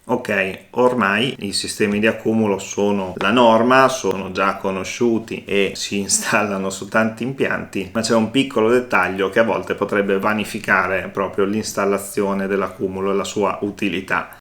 Ok, ormai i sistemi di accumulo sono la norma, sono già conosciuti e si installano su tanti impianti, ma c'è un piccolo dettaglio che a volte potrebbe vanificare proprio l'installazione dell'accumulo e la sua utilità.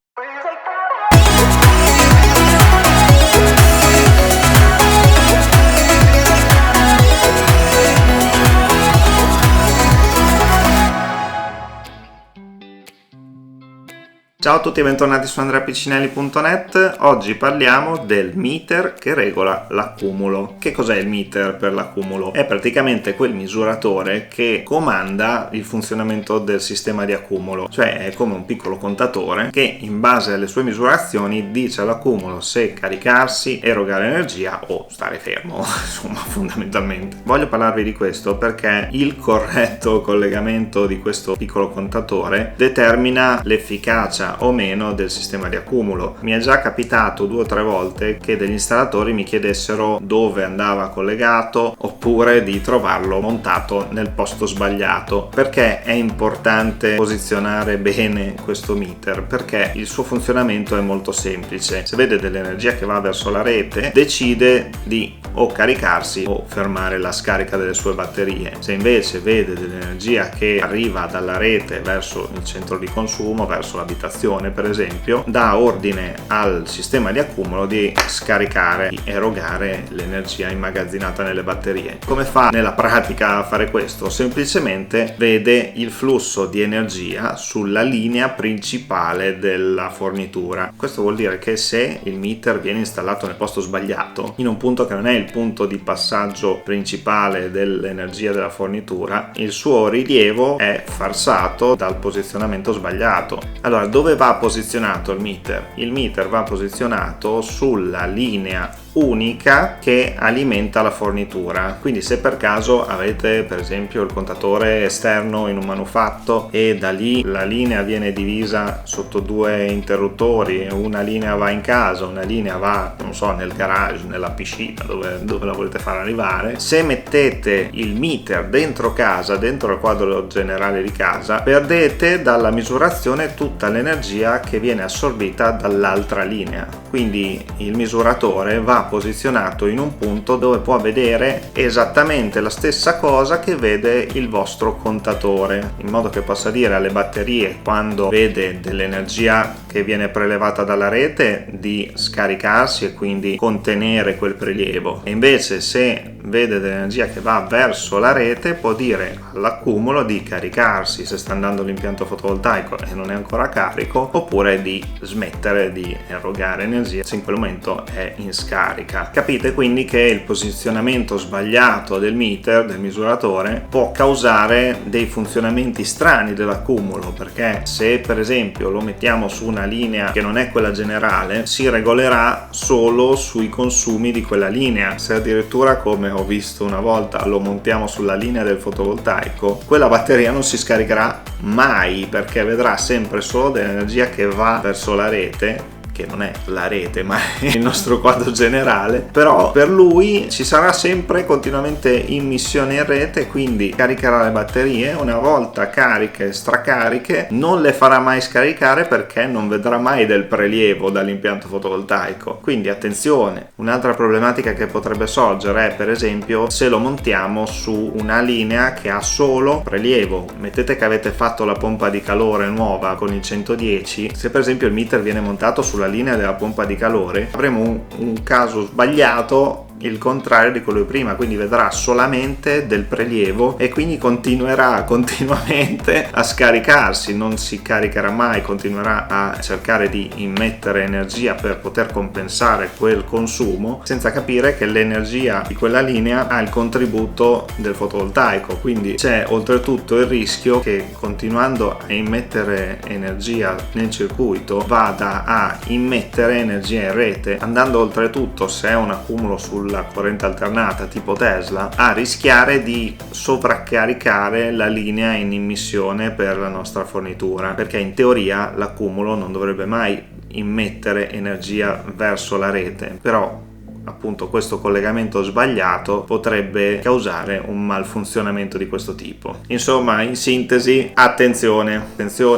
Ciao a tutti e bentornati su andreapiccinelli.net. Oggi parliamo del meter che regola l'accumulo. Che cos'è il meter per l'accumulo? È praticamente quel misuratore che comanda il funzionamento del sistema di accumulo, cioè è come un piccolo contatore che in base alle sue misurazioni dice all'accumulo se caricarsi, erogare energia o stare fermo, insomma fondamentalmente. Voglio parlarvi di questo perché il corretto collegamento di questo piccolo contatore determina l'efficacia o meno del sistema di accumulo. Mi è già capitato 2 o 3 volte che degli installatori mi chiedessero dove andava collegato oppure di trovarlo montato nel posto sbagliato. Perché è importante posizionare bene questo meter? Perché il suo funzionamento è molto semplice. Se vede dell'energia che va verso la rete, decide di o caricarsi o fermare la scarica delle sue batterie. Se invece vede dell'energia che arriva dalla rete verso il centro di consumo, verso l'abitazione per esempio, dà ordine al sistema di accumulo di scaricare, di erogare l'energia immagazzinata nelle batterie. Come fa nella pratica a fare questo? Semplicemente vede il flusso di energia sulla linea principale della fornitura. Questo vuol dire che se il meter viene installato nel posto sbagliato, in un punto che non è il punto di passaggio principale dell'energia della fornitura, il suo rilievo è falsato dal posizionamento sbagliato. Allora, dove va posizionato il meter? Il meter va posizionato sulla linea unica che alimenta la fornitura. Quindi se per caso avete per esempio il contatore esterno in un manufatto e da lì la linea viene divisa sotto 2 interruttori, una linea va in casa, una linea va, non so, nel garage, nella piscina, dove la volete far arrivare, se mettete il meter dentro casa, dentro il quadro generale di casa, perdete dalla misurazione tutta l'energia che viene assorbita dall'altra linea. Quindi il misuratore va posizionato in un punto dove può vedere esattamente la stessa cosa che vede il vostro contatore, in modo che possa dire alle batterie, quando vede dell'energia che viene prelevata dalla rete, di scaricarsi e quindi contenere quel prelievo, e invece se vede dell'energia che va verso la rete può dire all'accumulo di caricarsi se sta andando l'impianto fotovoltaico e non è ancora carico, oppure di smettere di erogare energia se in quel momento è in scarica. Capite quindi che il posizionamento sbagliato del meter, del misuratore, può causare dei funzionamenti strani dell'accumulo, perché se per esempio lo mettiamo su una linea che non è quella generale, si regolerà solo sui consumi di quella linea. Se addirittura, come ho visto una volta, lo montiamo sulla linea del fotovoltaico, quella batteria non si scaricherà mai, perché vedrà sempre solo dell'energia che va verso la rete, che non è la rete ma è il nostro quadro generale, però per lui ci sarà sempre continuamente immissione in rete, quindi caricherà le batterie, una volta cariche, stracariche, non le farà mai scaricare perché non vedrà mai del prelievo dall'impianto fotovoltaico. Quindi attenzione. Un'altra problematica che potrebbe sorgere è per esempio se lo montiamo su una linea che ha solo prelievo. Mettete che avete fatto la pompa di calore nuova con il 110, se per esempio il meter viene montato sulla linea della pompa di calore, avremo un caso sbagliato, il contrario di quello di prima, quindi vedrà solamente del prelievo e quindi continuerà continuamente a scaricarsi, non si caricherà mai, continuerà a cercare di immettere energia per poter compensare quel consumo, senza capire che l'energia di quella linea ha il contributo del fotovoltaico. Quindi c'è oltretutto il rischio che, continuando a immettere energia nel circuito, vada a immettere energia in rete, andando oltretutto, se è un accumulo sulla corrente alternata tipo Tesla, a rischiare di sovraccaricare la linea in immissione per la nostra fornitura, perché in teoria l'accumulo non dovrebbe mai immettere energia verso la rete, però appunto questo collegamento sbagliato potrebbe causare un malfunzionamento di questo tipo. Insomma, in sintesi, attenzione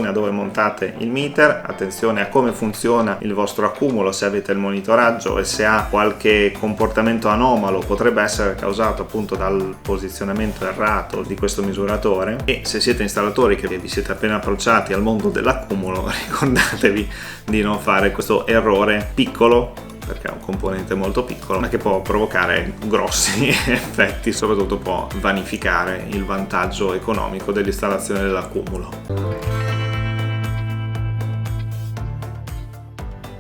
a dove montate il meter, attenzione a come funziona il vostro accumulo, se avete il monitoraggio e se ha qualche comportamento anomalo potrebbe essere causato appunto dal posizionamento errato di questo misuratore. E se siete installatori che vi siete appena approcciati al mondo dell'accumulo, ricordatevi di non fare questo errore piccolo, perché è un componente molto piccolo ma che può provocare grossi effetti, soprattutto può vanificare il vantaggio economico dell'installazione dell'accumulo.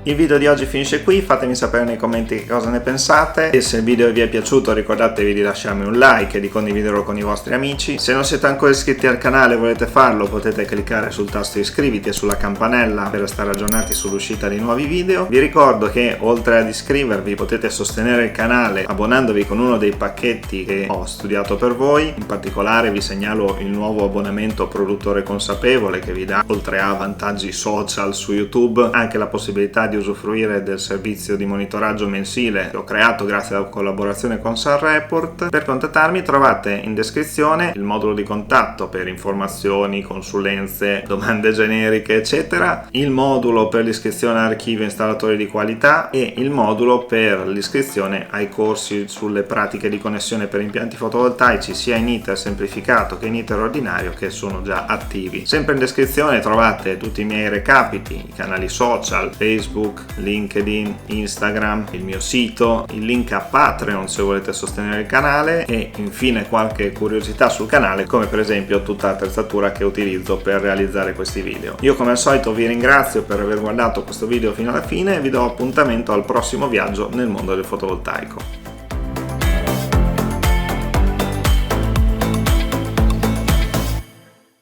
Il video di oggi finisce qui, fatemi sapere nei commenti che cosa ne pensate e se il video vi è piaciuto ricordatevi di lasciarmi un like e di condividerlo con i vostri amici. Se non siete ancora iscritti al canale e volete farlo potete cliccare sul tasto iscriviti e sulla campanella per restare aggiornati sull'uscita di nuovi video. Vi ricordo che oltre ad iscrivervi potete sostenere il canale abbonandovi con uno dei pacchetti che ho studiato per voi. In particolare vi segnalo il nuovo abbonamento Produttore Consapevole che vi dà, oltre a vantaggi social su YouTube, anche la possibilità di usufruire del servizio di monitoraggio mensile che ho creato grazie alla collaborazione con Sun Report. Per contattarmi trovate in descrizione il modulo di contatto per informazioni, consulenze, domande generiche eccetera, il modulo per l'iscrizione all'archivio installatori di qualità e il modulo per l'iscrizione ai corsi sulle pratiche di connessione per impianti fotovoltaici sia in iter semplificato che in iter ordinario, che sono già attivi. Sempre in descrizione trovate tutti i miei recapiti, i canali social, Facebook, LinkedIn, Instagram, il mio sito, il link a Patreon se volete sostenere il canale e infine qualche curiosità sul canale, come per esempio tutta l'attrezzatura che utilizzo per realizzare questi video. Io come al solito vi ringrazio per aver guardato questo video fino alla fine e vi do appuntamento al prossimo viaggio nel mondo del fotovoltaico.